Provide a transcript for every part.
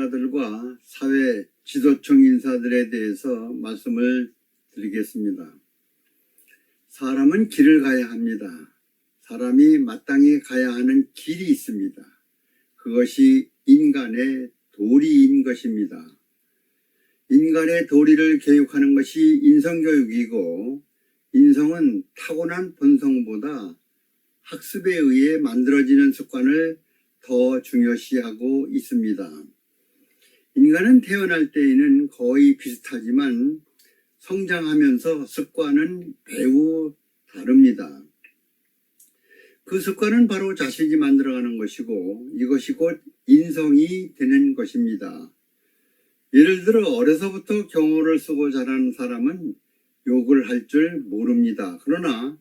전문가들과 사회 지도층 인사들에 대해서 말씀을 드리겠습니다. 사람은 길을 가야 합니다. 사람이 마땅히 가야 하는 길이 있습니다. 그것이 인간의 도리인 것입니다. 인간의 도리를 교육하는 것이 인성교육이고, 인성은 타고난 본성보다 학습에 의해 만들어지는 습관을 더 중요시하고 있습니다. 인간은 태어날 때에는 거의 비슷하지만 성장하면서 습관은 매우 다릅니다. 그 습관은 바로 자식이 만들어가는 것이고, 이것이 곧 인성이 되는 것입니다. 예를 들어 어려서부터 경호를 쓰고 자란 사람은 욕을 할 줄 모릅니다. 그러나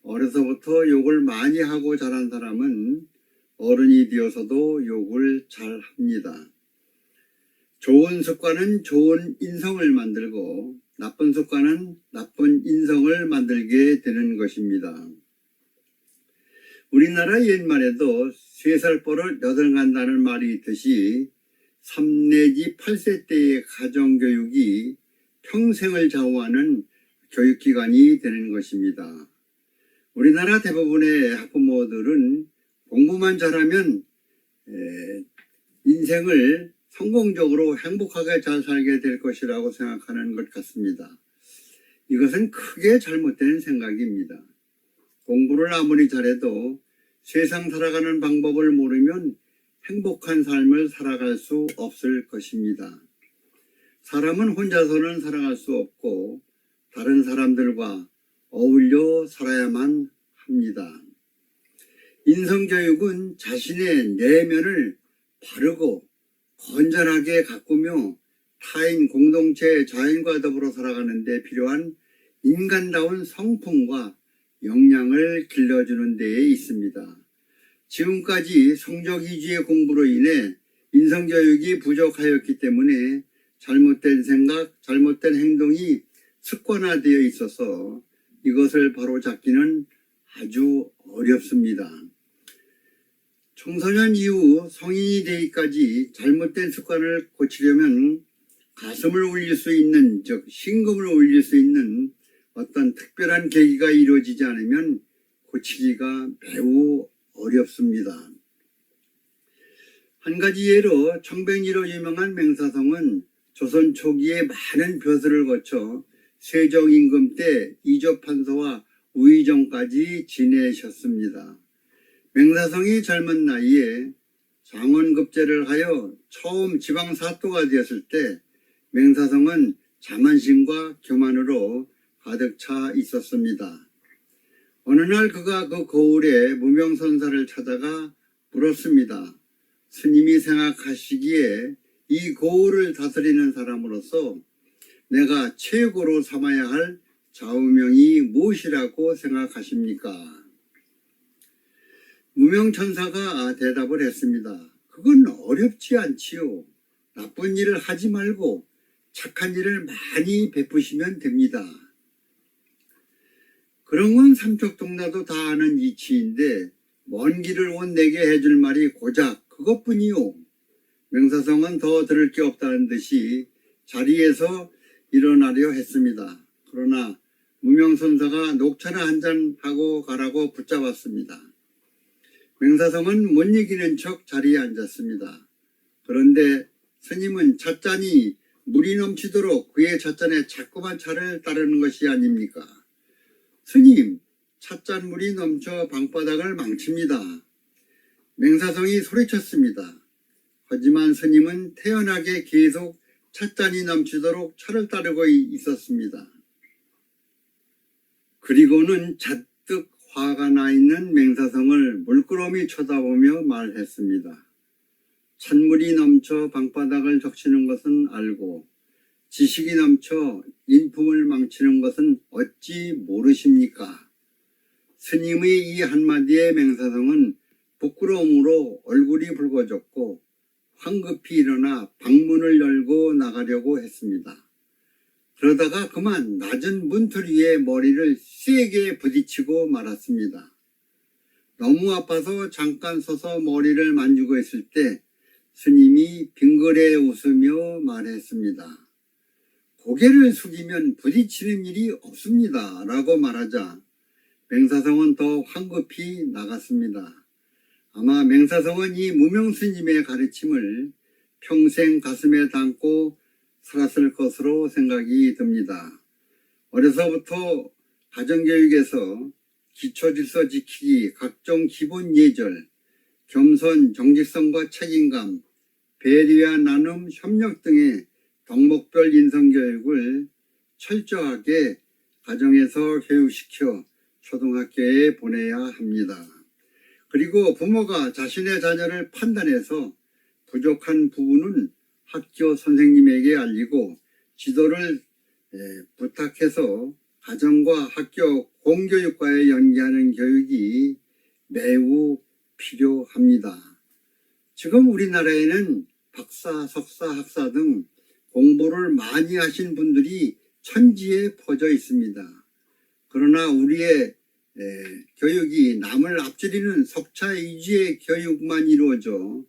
어려서부터 욕을 많이 하고 자란 사람은 어른이 되어서도 욕을 잘 합니다. 좋은 습관은 좋은 인성을 만들고, 나쁜 습관은 나쁜 인성을 만들게 되는 것입니다. 우리나라 옛말에도 3살 버릇 8간다는 말이 있듯이 3 내지 8세 때의 가정교육이 평생을 좌우하는 교육기관이 되는 것입니다. 우리나라 대부분의 학부모들은 공부만 잘하면 인생을 성공적으로 행복하게 잘 살게 될 것이라고 생각하는 것 같습니다. 이것은 크게 잘못된 생각입니다. 공부를 아무리 잘해도 세상 살아가는 방법을 모르면 행복한 삶을 살아갈 수 없을 것입니다. 사람은 혼자서는 살아갈 수 없고 다른 사람들과 어울려 살아야만 합니다. 인성교육은 자신의 내면을 바르고 건전하게 가꾸며 타인, 공동체, 자연과 더불어 살아가는 데 필요한 인간다운 성품과 역량을 길러주는 데에 있습니다. 지금까지 성적 위주의 공부로 인해 인성교육이 부족하였기 때문에 잘못된 생각, 잘못된 행동이 습관화되어 있어서 이것을 바로잡기는 아주 어렵습니다. 청소년 이후 성인이 되기까지 잘못된 습관을 고치려면 가슴을 울릴 수 있는, 즉 심금을 울릴 수 있는 어떤 특별한 계기가 이루어지지 않으면 고치기가 매우 어렵습니다. 한 가지 예로 청백리로 유명한 맹사성은 조선 초기에 많은 벼슬을 거쳐 세종임금 때 이조판서와 우의정까지 지내셨습니다. 맹사성이 젊은 나이에 장원급제를 하여 처음 지방사또가 되었을 때 맹사성은 자만심과 교만으로 가득 차 있었습니다. 어느 날 그가 그 거울에 무명선사를 찾아가 물었습니다. 스님이 생각하시기에 이 거울을 다스리는 사람으로서 내가 최고로 삼아야 할 좌우명이 무엇이라고 생각하십니까? 무명천사가 대답을 했습니다. 그건 어렵지 않지요. 나쁜 일을 하지 말고 착한 일을 많이 베푸시면 됩니다. 그런 건 삼척동나도 다 아는 이치인데 먼 길을 온 내게 해줄 말이 고작 그것뿐이요. 맹사성은 더 들을 게 없다는 듯이 자리에서 일어나려 했습니다. 그러나 무명선사가 녹차나 한잔 하고 가라고 붙잡았습니다. 맹사성은 못 이기는 척 자리에 앉았습니다. 그런데 스님은 찻잔이 물이 넘치도록 그의 찻잔에 자꾸만 차를 따르는 것이 아닙니까? 스님, 찻잔물이 넘쳐 방바닥을 망칩니다. 맹사성이 소리쳤습니다. 하지만 스님은 태연하게 계속 찻잔이 넘치도록 차를 따르고 있었습니다. 그리고는 잔뜩 화가 나 있는 맹사성을 물끄러미 쳐다보며 말했습니다. 찬물이 넘쳐 방바닥을 적시는 것은 알고 지식이 넘쳐 인품을 망치는 것은 어찌 모르십니까? 스님의 이 한마디에 맹사성은 부끄러움으로 얼굴이 붉어졌고 황급히 일어나 방문을 열고 나가려고 했습니다. 그러다가 그만 낮은 문틀 위에 머리를 세게 부딪히고 말았습니다. 너무 아파서 잠깐 서서 머리를 만지고 있을 때 스님이 빙그레 웃으며 말했습니다. 고개를 숙이면 부딪히는 일이 없습니다. 라고 말하자 맹사성은 더 황급히 나갔습니다. 아마 맹사성은 이 무명스님의 가르침을 평생 가슴에 담고 살았을 것으로 생각이 듭니다. 어려서부터 가정교육에서 기초질서 지키기, 각종 기본 예절, 겸손, 정직성과 책임감, 배려와 나눔, 협력 등의 덕목별 인성교육을 철저하게 가정에서 교육시켜 초등학교에 보내야 합니다. 그리고 부모가 자신의 자녀를 판단해서 부족한 부분은 학교 선생님에게 알리고 지도를 부탁해서 가정과 학교 공교육과에 연계하는 교육이 매우 필요합니다. 지금 우리나라에는 박사, 석사, 학사 등 공부를 많이 하신 분들이 천지에 퍼져 있습니다. 그러나 우리의 교육이 남을 앞지르는 석차 위주의 교육만 이루어져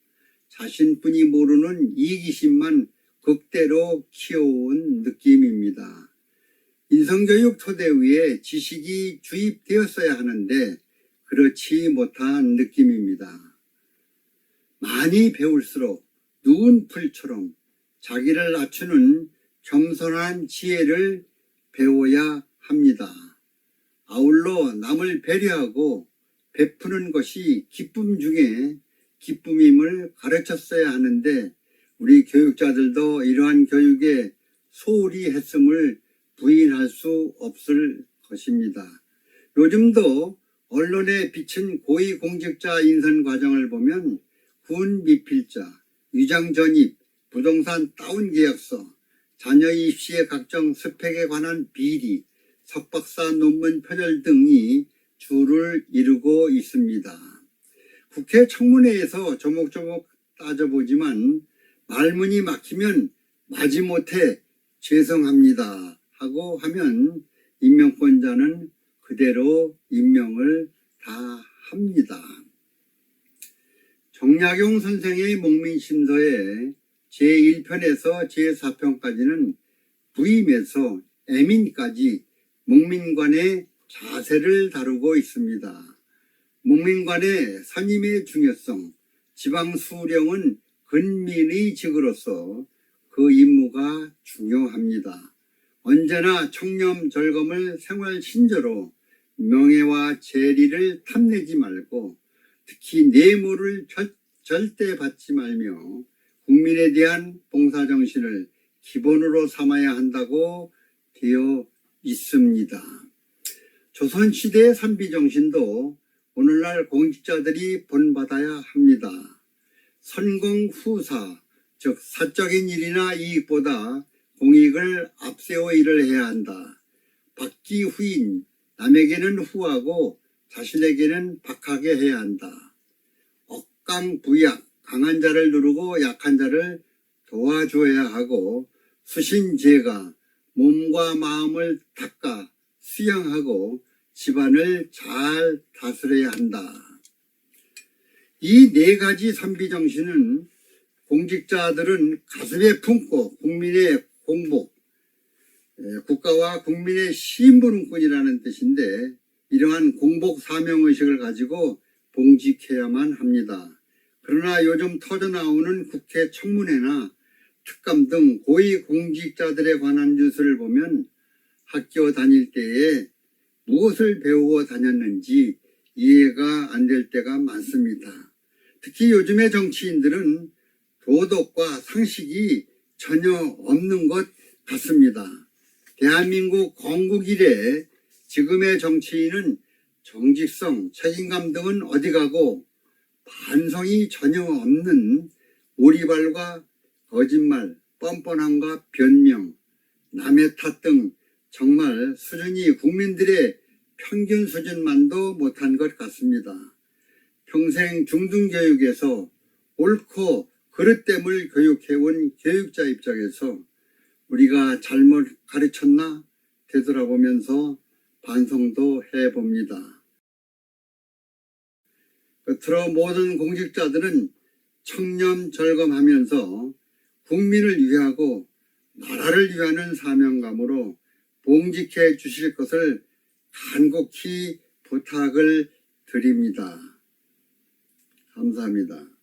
자신뿐이 모르는 이기심만 극대로 키워온 느낌입니다. 인성교육 토대 위에 지식이 주입되었어야 하는데 그렇지 못한 느낌입니다. 많이 배울수록 누운 풀처럼 자기를 낮추는 겸손한 지혜를 배워야 합니다. 아울러 남을 배려하고 베푸는 것이 기쁨 중에 기쁨임을 가르쳤어야 하는데 우리 교육자들도 이러한 교육에 소홀히 했음을 부인할 수 없을 것입니다. 요즘도 언론에 비친 고위공직자 인선 과정을 보면 군 미필자, 위장 전입, 부동산 다운 계약서, 자녀 입시의 각종 스펙에 관한 비리, 석박사 논문 표절 등이 주를 이루고 있습니다. 국회 청문회에서 조목조목 따져보지만 말문이 막히면 마지못해 죄송합니다 하고 하면 임명권자는 그대로 임명을 다 합니다. 정약용 선생의 목민심서에 제1편에서 제4편까지는 부임에서 애민까지 목민관의 자세를 다루고 있습니다. 목민관의 선임의 중요성, 지방수령은 근민의 직으로서 그 임무가 중요합니다. 언제나 청렴절검을 생활신조로 명예와 재리를 탐내지 말고 특히 뇌물을 절대 받지 말며 국민에 대한 봉사정신을 기본으로 삼아야 한다고 되어 있습니다. 조선시대의 선비정신도 오늘날 공직자들이 본받아야 합니다. 선공후사, 즉 사적인 일이나 이익보다 공익을 앞세워 일을 해야 한다. 박기후인, 남에게는 후하고 자신에게는 박하게 해야 한다. 억강부약, 강한 자를 누르고 약한 자를 도와줘야 하고 수신제가, 몸과 마음을 닦아 수양하고 집안을 잘 다스려야 한다. 이 네 가지 선비정신은 공직자들은 가슴에 품고 국민의 공복, 국가와 국민의 시인부름꾼이라는 뜻인데 이러한 공복 사명의식을 가지고 봉직해야만 합니다. 그러나 요즘 터져나오는 국회 청문회나 특감 등 고위공직자들에 관한 뉴스를 보면 학교 다닐 때에 무엇을 배우고 다녔는지 이해가 안 될 때가 많습니다. 특히 요즘의 정치인들은 도덕과 상식이 전혀 없는 것 같습니다. 대한민국 건국 이래 지금의 정치인은 정직성, 책임감 등은 어디 가고 반성이 전혀 없는 오리발과 거짓말, 뻔뻔함과 변명, 남의 탓 등 정말 수준이 국민들의 평균 수준만도 못한 것 같습니다. 평생 중등교육에서 옳고 그릇됨을 교육해온 교육자 입장에서 우리가 잘못 가르쳤나 되돌아보면서 반성도 해봅니다. 끝으로 모든 공직자들은 청렴절검하면서 국민을 위하고 나라를 위하는 사명감으로 봉직해 주실 것을 간곡히 부탁을 드립니다. 감사합니다.